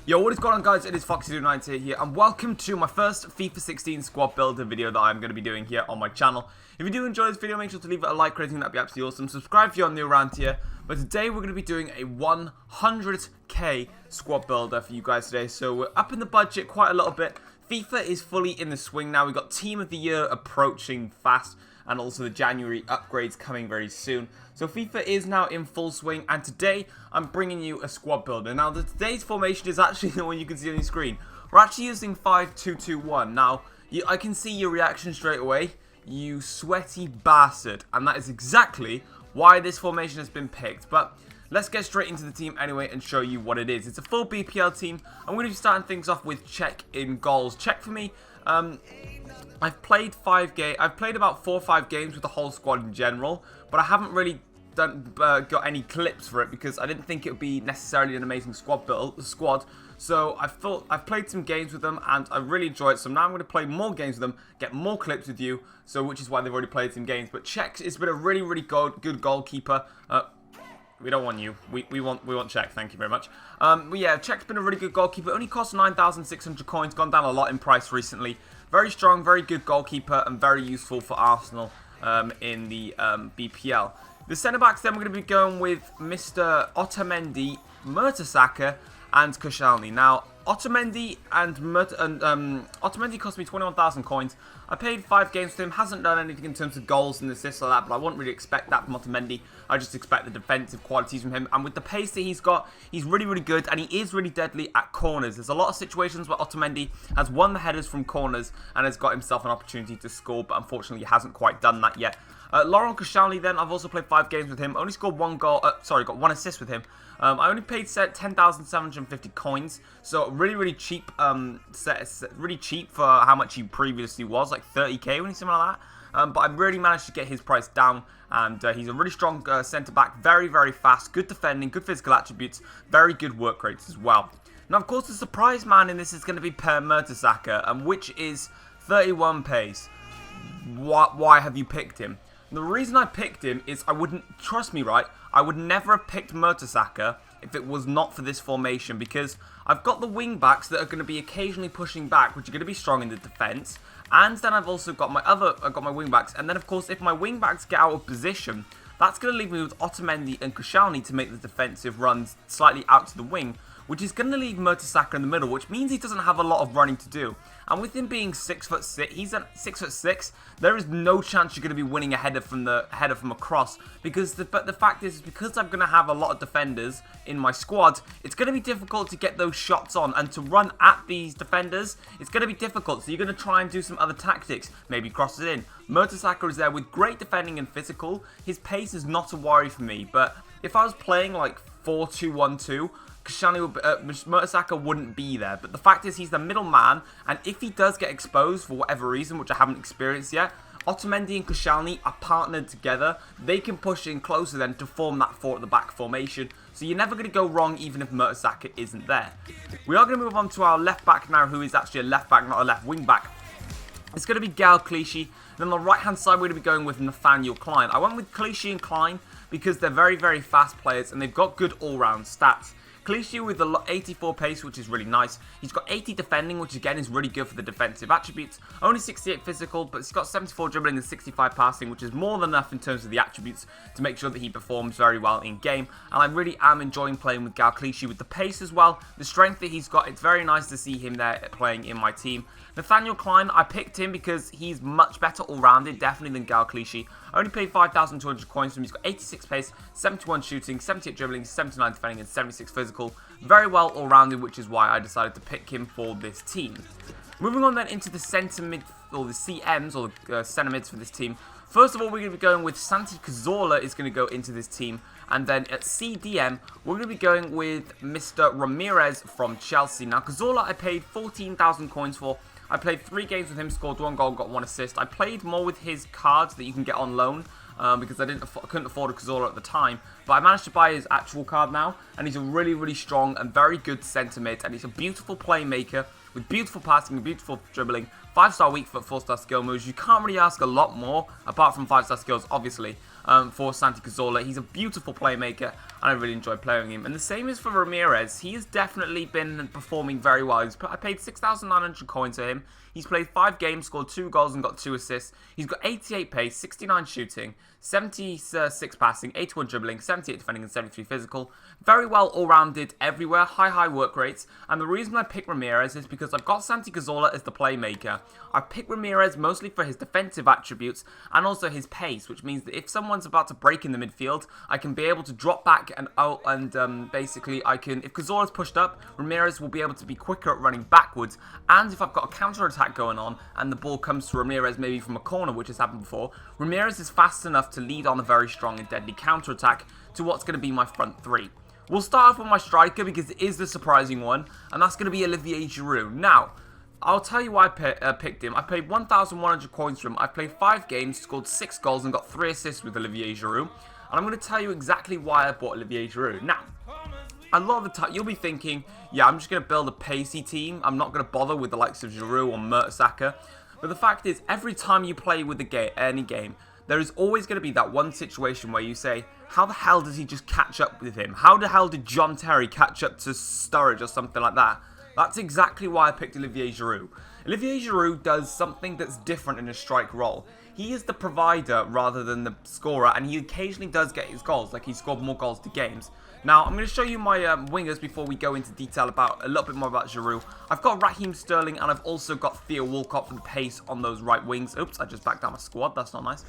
Yo, what is going on, guys? It is Foxy290 here, and welcome to my first FIFA 16 squad builder video that I'm going to be doing here on my channel. If you do enjoy this video, make sure to leave it a like rating, that'd be absolutely awesome. Subscribe if you're new around here. But today we're going to be doing a 100k squad builder for you guys today. So we're up in the budget quite a little bit. FIFA is fully in the swing now. We've got Team of the Year approaching fast, and also the January upgrades coming very soon. So FIFA is now in full swing, and today I'm bringing you a squad builder. Now, today's formation is actually the one you can see on your screen. We're actually using 5-2-2-1. Now, I can see your reaction straight away, you sweaty bastard, and that is exactly why this formation has been picked. But let's get straight into the team anyway and show you what it is. It's a full BPL team. I'm going to be starting things off with Czech in goals. Czech for me, I've played about 4 or 5 games with the whole squad in general, but I haven't really got any clips for it because I didn't think it would be necessarily an amazing squad. So I've played some games with them and I really enjoy it. So now I'm going to play more games with them, get more clips with you. So which is why they've already played some games. But Czech has been a really good goalkeeper. We don't want you. We want Czech. Thank you very much. But yeah, Czech's been a really good goalkeeper. It only cost 9,600 coins. Gone down a lot in price recently. Very strong, very good goalkeeper, and very useful for Arsenal in the BPL. The centre backs then we're going to be going with Mr. Otamendi, Mertesacker, and Koscielny. Now, Otamendi Otamendi cost me 21,000 coins. I played 5 games with him. Hasn't done anything in terms of goals and assists like that, but I wouldn't really expect that from Otamendi. I just expect the defensive qualities from him. And with the pace that he's got, he's really good, and he is really deadly at corners. There's a lot of situations where Otamendi has won the headers from corners and has got himself an opportunity to score, but unfortunately he hasn't quite done that yet. Laurent Koscielny then, I've also played 5 games with him. Only scored 1 goal, got 1 assist with him. I only paid 10,750 coins, so really cheap. Really cheap for how much he previously was, like 30k when he's something like that. But I really managed to get his price down, and he's a really strong centre back, very fast, good defending, good physical attributes, very good work rates as well. Now, of course, the surprise man in this is going to be Per Mertesacker, which is 31 pace. Why have you picked him? The reason I picked him is I would never have picked Mertesacker if it was not for this formation, because I've got the wing backs that are going to be occasionally pushing back, which are going to be strong in the defence, and then I've also got my wing backs, and then of course if my wing backs get out of position, that's going to leave me with Otamendi and Koscielny to make the defensive runs slightly out to the wing, which is going to leave Mertesacker in the middle, which means he doesn't have a lot of running to do. And with him being 6'6", he's at 6'6", there is no chance you're going to be winning a header from across, because the fact is because I'm going to have a lot of defenders in my squad, it's going to be difficult to get those shots on, and to run at these defenders, it's going to be difficult. So you're going to try and do some other tactics, maybe cross it in. Mertesacker is there with great defending and physical. His pace is not a worry for me, but if I was playing like 4-2-1-2, Mertesacker wouldn't be there. But the fact is he's the middle man, and if he does get exposed for whatever reason, which I haven't experienced yet, Otamendi and Koscielny are partnered together. They can push in closer then to form that 4 at the back formation. So you're never going to go wrong even if Mertesacker isn't there. We are going to move on to our left back now, who is actually a left back, not a left wing back. It's going to be Gal Clichy. Then on the right hand side we're going to be going with Nathaniel Klein. I went with Clichy and Klein because they're very fast players and they've got good all-round stats. Clichy with the 84 pace, which is really nice. He's got 80 defending, which again is really good for the defensive attributes. Only 68 physical, but he's got 74 dribbling and 65 passing, which is more than enough in terms of the attributes to make sure that he performs very well in game. And I really am enjoying playing with Gal Clichy with the pace as well. The strength that he's got, it's very nice to see him there playing in my team. Nathaniel Klein, I picked him because he's much better all-rounded, definitely, than Gal Clichy. I only paid 5,200 coins for him. He's got 86 pace, 71 shooting, 78 dribbling, 79 defending, and 76 physical. Very well all-rounded, which is why I decided to pick him for this team. Moving on then into the centre mid, or the CMs, or the centre mids for this team. First of all, we're going to be going with Santi Cazorla is going to go into this team. And then at CDM, we're going to be going with Mr. Ramirez from Chelsea. Now, Cazorla I paid 14,000 coins for. I played 3 games with him, scored 1 goal, got 1 assist. I played more with his cards that you can get on loan because I couldn't afford a Cazorla at the time. But I managed to buy his actual card now, and he's a really strong and very good centre mid, and he's a beautiful playmaker with beautiful passing, beautiful dribbling, 5-star weak foot, 4-star skill moves. You can't really ask a lot more, apart from 5-star skills, obviously, for Santi Cazorla. He's a beautiful playmaker, and I really enjoy playing him. And the same is for Ramirez. He has definitely been performing very well. I paid 6,900 coins for him. He's played 5 games, scored 2 goals and got 2 assists. He's got 88 pace, 69 shooting, 76 passing, 81 dribbling, 78 defending and 73 physical. Very well all-rounded everywhere, high work rates. And the reason I picked Ramirez is because I've got Santi Cazorla as the playmaker. I picked Ramirez mostly for his defensive attributes and also his pace, which means that if someone's about to break in the midfield, I can be able to drop back and out, and basically if Cazorla's pushed up, Ramirez will be able to be quicker at running backwards. And if I've got a counter-attack going on and the ball comes to Ramirez maybe from a corner, which has happened before, Ramirez is fast enough to lead on a very strong and deadly counter-attack to what's going to be my front three. We'll start off with my striker because it is the surprising one, and that's going to be Olivier Giroud. Now, I'll tell you why I picked him. I paid 1,100 coins for him. I played 5 games, scored 6 goals and got 3 assists with Olivier Giroud. And I'm going to tell you exactly why I bought Olivier Giroud. Now, a lot of the time, you'll be thinking, yeah, I'm just going to build a pacey team. I'm not going to bother with the likes of Giroud or Mertesacker. But the fact is, every time you play with any game, there is always going to be that one situation where you say, how the hell does he just catch up with him? How the hell did John Terry catch up to Sturridge or something like that? That's exactly why I picked Olivier Giroud. Olivier Giroud does something that's different in his strike role. He is the provider rather than the scorer, and he occasionally does get his goals, like he scored more goals to games. Now, I'm going to show you my wingers before we go into detail about a little bit more about Giroud. I've got Raheem Sterling, and I've also got Theo Walcott for the pace on those right wings. Oops, I just backed down my squad. That's not nice.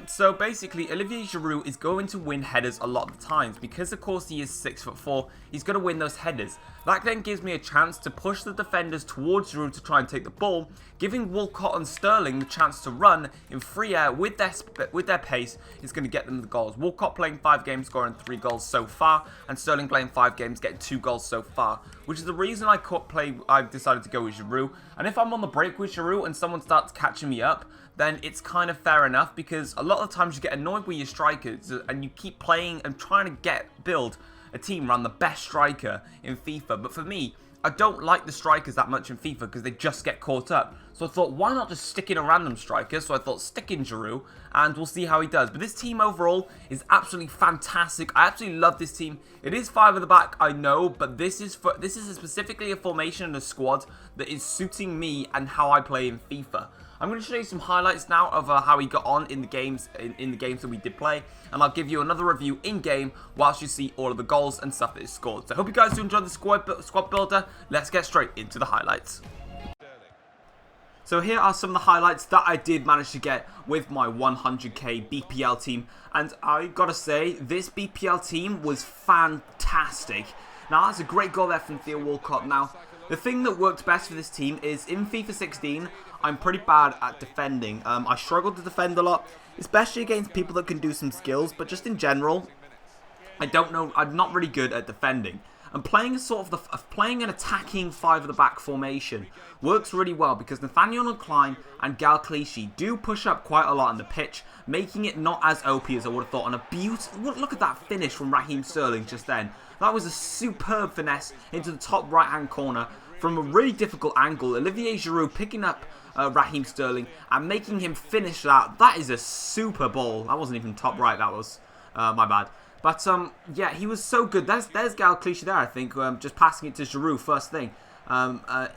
So basically, Olivier Giroud is going to win headers a lot of the times. Because, of course, he is 6'4", he's going to win those headers. That then gives me a chance to push the defenders towards Giroud to try and take the ball, giving Walcott and Sterling the chance to run in free air with their pace is going to get them the goals. Walcott playing 5 games, scoring 3 goals so far, and Sterling playing 5 games, getting 2 goals so far, which is the reason I decided to go with Giroud. And if I'm on the break with Giroud and someone starts catching me up, then it's kind of fair enough, because a lot of times you get annoyed with your strikers and you keep playing and trying to build a team around the best striker in FIFA. But for me, I don't like the strikers that much in FIFA because they just get caught up. So I thought, why not just stick in a random striker? So I thought, stick in Giroud, and we'll see how he does. But this team overall is absolutely fantastic. I absolutely love this team. It is 5 at the back, I know, but this is specifically a formation and a squad that is suiting me and how I play in FIFA. I'm going to show you some highlights now of how he got on in the games in the games that we did play, and I'll give you another review in game whilst you see all of the goals and stuff that is scored. So I hope you guys do enjoy the squad builder. Let's get straight into the highlights. So here are some of the highlights that I did manage to get with my 100k BPL team, and I gotta say, this BPL team was fantastic. Now that's a great goal there from Theo Walcott. Now, the thing that worked best for this team is in FIFA 16, I'm pretty bad at defending. I struggle to defend a lot, especially against people that can do some skills, but just in general, I'm not really good at defending. And playing an attacking 5 at the back formation works really well because Nathaniel Klein and Gal Clichy do push up quite a lot on the pitch, making it not as OP as I would have thought. And a beautiful look at that finish from Raheem Sterling just then. That was a superb finesse into the top right hand corner from a really difficult angle. Olivier Giroud picking up Raheem Sterling and making him finish that. That is a super ball. That wasn't even top right. That was my bad. But, yeah, he was so good. There's Gal Clichy there, I think, just passing it to Giroud first thing.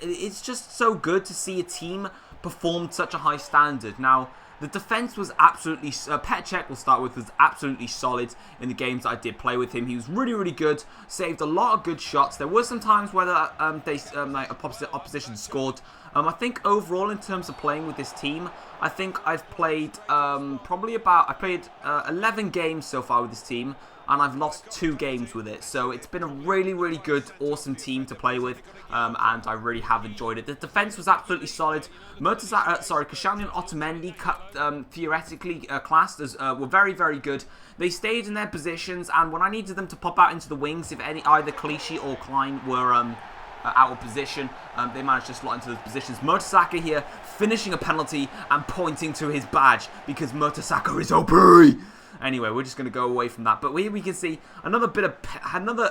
It's just so good to see a team perform to such a high standard. Now, the defense was absolutely... Petr Cech, we'll start with, was absolutely solid in the games that I did play with him. He was really, really good. Saved a lot of good shots. There were some times where opposition scored. I think overall, in terms of playing with this team, I think I've played I played 11 games so far with this team, and I've lost 2 games with it. So it's been a really, really good, awesome team to play with, and I really have enjoyed it. The defense was absolutely solid. Koscielny and Otamendi, theoretically classed as were very, very good. They stayed in their positions, and when I needed them to pop out into the wings, if either Clichy or Klein were out of position, they managed to slot into those positions. Mertesacker here finishing a penalty and pointing to his badge because Mertesacker is OP. Anyway, we're just going to go away from that. But here we can see another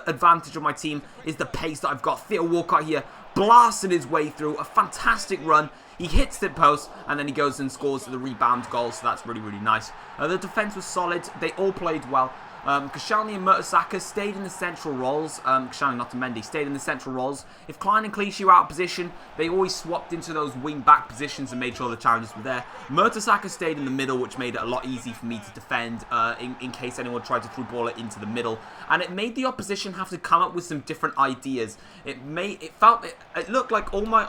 advantage of my team is the pace that I've got. Theo Walcott here blasted his way through. A fantastic run. He hits the post, and then he goes and scores the rebound goal, so that's really, really nice. The defense was solid. They all played well. Koscielny and Mertesacker stayed in the central roles. Koscielny, not to Mendy, stayed in the central roles. If Klein and Clichy were out of position, they always swapped into those wing-back positions and made sure the challenges were there. Mertesacker stayed in the middle, which made it a lot easier for me to defend in case anyone tried to throw ball it into the middle. And it made the opposition have to come up with some different ideas. It looked like all my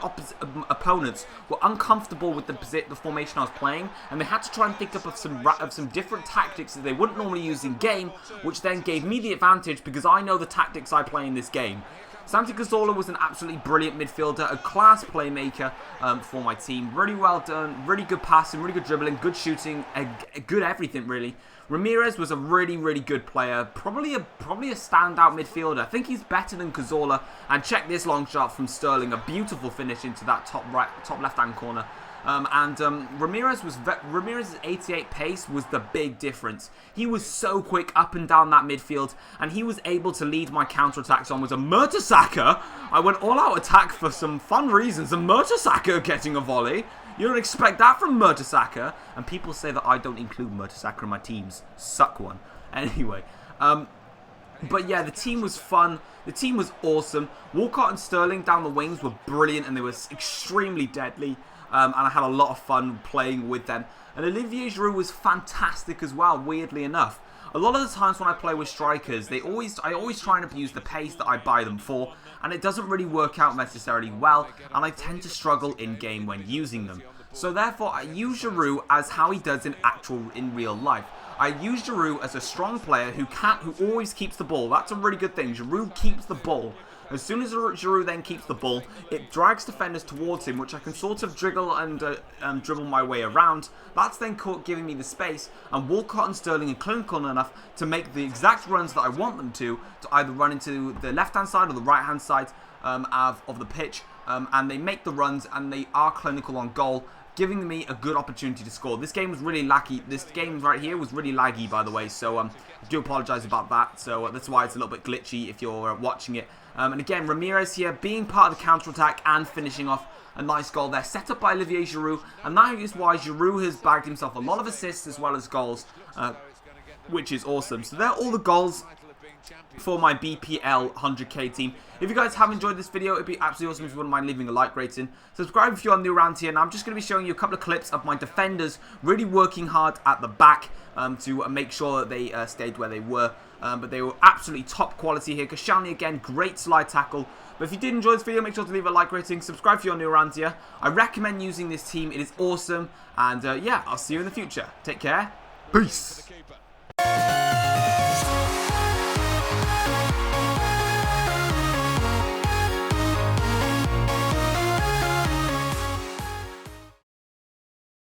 opponents were uncomfortable with the formation I was playing, and they had to try and think up of some different tactics that they wouldn't normally use in game, which then gave me the advantage because I know the tactics I play in this game. Santi Cazorla was an absolutely brilliant midfielder, a class playmaker for my team. Really well done, really good passing, really good dribbling, good shooting, good everything really. Ramirez was a really, really good player, probably a standout midfielder. I think he's better than Cazorla. And check this long shot from Sterling, a beautiful finish into that top left-hand corner. Ramirez's 88 pace was the big difference. He was so quick up and down that midfield, and he was able to lead my counter-attacks on. Was a Mertesacker. I went all-out attack for some fun reasons. A Mertesacker getting a volley. You don't expect that from Mertesacker. And people say that I don't include Mertesacker in my teams. Suck one. Anyway, but yeah, the team was fun. The team was awesome. Walcott and Sterling down the wings were brilliant, and they were extremely deadly. And I had a lot of fun playing with them. And Olivier Giroud was fantastic as well, weirdly enough. A lot of the times when I play with strikers, I always try and abuse the pace that I buy them for, and it doesn't really work out necessarily well, and I tend to struggle in-game when using them. So therefore, I use Giroud as how he does in real life. I use Giroud as a strong player who always keeps the ball. That's a really good thing. Giroud keeps the ball. As soon as Giroud then keeps the ball, it drags defenders towards him, which I can sort of dribble and dribble my way around. That's then giving me the space, and Walcott and Sterling are clinical enough to make the exact runs that I want them to either run into the left-hand side or the right-hand side of the pitch, and they make the runs, and they are clinical on goal, giving me a good opportunity to score. This game was really laggy. This game right here was really laggy, by the way, so I do apologise about that. So that's why it's a little bit glitchy if you're watching it. And again, Ramirez here being part of the counter-attack and finishing off a nice goal there, set up by Olivier Giroud, and that is why Giroud has bagged himself a lot of assists as well as goals, which is awesome. So there are all the goals for my BPL 100k team. If you guys have enjoyed this video, it'd be absolutely awesome if you wouldn't mind leaving a like rating. Subscribe if you're new around here, and I'm just going to be showing you a couple of clips of my defenders really working hard at the back to make sure that they stayed where they were. But they were absolutely top quality here. Koscielny again, great slide tackle. But if you did enjoy this video, make sure to leave a like rating. Subscribe if you're new around here. I recommend using this team. It is awesome. And yeah, I'll see you in the future. Take care. Peace.